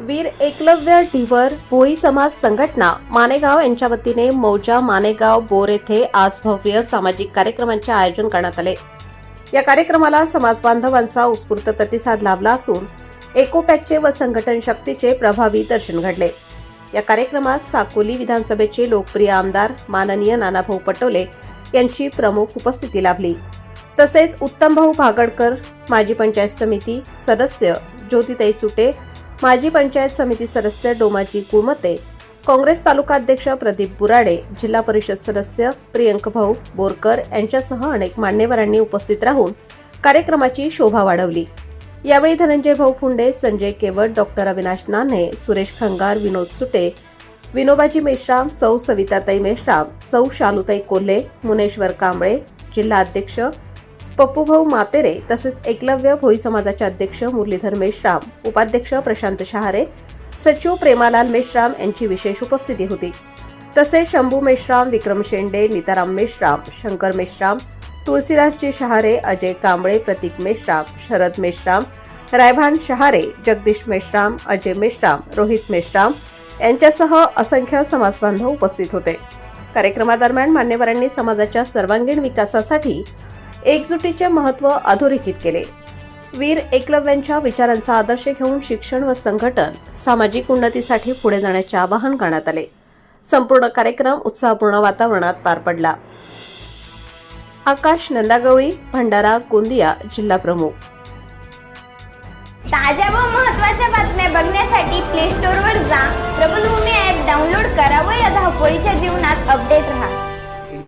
वीर एकलव्य ढिवर भोई समाज संघटना मानेगाव यांच्या वतीने मौजा मानेगाव बोर येथे आज भव्य सामाजिक कार्यक्रमांचे आयोजन करण्यात आले। या कार्यक्रमाला समाज बांधवांचा उत्स्फूर्त प्रतिसाद लाभला असून एकोप्याचे व संघटन शक्तीचे प्रभावी दर्शन घडले। या कार्यक्रमात साकोली विधानसभेचे लोकप्रिय आमदार माननीय नानाभाऊ पटोले यांची प्रमुख उपस्थिती लाभली। तसेच उत्तमभाऊ भागडकर, माजी पंचायत समिती सदस्य ज्योतिताई चुटे, माजी पंचायत समिती सदस्य डोमाजी कुळमते, काँग्रेस तालुका अध्यक्ष प्रदीप बुराडे, जिल्हा परिषद सदस्य प्रियंक भाऊ बोरकर यांच्यासह अनेक मान्यवरांनी उपस्थित राहून कार्यक्रमाची शोभा वाढवली। यावेळी धनंजय भाऊ फुंडे, संजय केवट, डॉक्टर अविनाश नान्हे, सुरेश खंगार, विनोद चुटे, विनोबाजी मेश्राम, सौ सविताताई मेश्राम, सौ शालुताई कोल्हे, मुनेश्वर कांबळे, जिल्हा अध्यक्ष पप्पूभाऊ मातेरे, तसेच एकलव्य भोई समाजाचे अध्यक्ष मुरलीधर मेश्राम, उपाध्यक्ष प्रशांत शहारे, सचिव प्रेमालाल मेश्राम यांची विशेष उपस्थिती होती। तसेच शंभू मेश्राम, विक्रम शेंडे, नीताराम मेश्राम, शंकर मेश्राम, तुळशीदासजी शहारे, अजय कांबळे, प्रतीक मेश्राम, शरद मेश्राम, रायभान शहारे, जगदीश मेश्राम, अजय मेश्राम, रोहित मेश्राम यांच्यासह असंख्य समाजबांधव उपस्थित होते। कार्यक्रमादरम्यान मान्यवरांनी समाजाच्या सर्वांगीण विकासासाठी एकजुटीचे महत्त्व अधोरेखित केले। वीर एकलव्यांच्या विचारांचा आदर्श घेऊन शिक्षण व संघटन सामाजिक उन्नतीसाठी पुढे जाण्याचे आवाहन करण्यात आले। संपूर्ण कार्यक्रम उत्साहपूर्ण वातावरणात पार पडला। आकाश नंदागवळी, भंडारा गोंदिया जिल्हा प्रमुख। ताज्या व महत्त्वाच्या बातम्या बघण्यासाठी प्ले स्टोअरवर जा, प्रबलभूमी ॲप डाउनलोड करा व या धावपळीच्या जीवनात अपडेट रहा।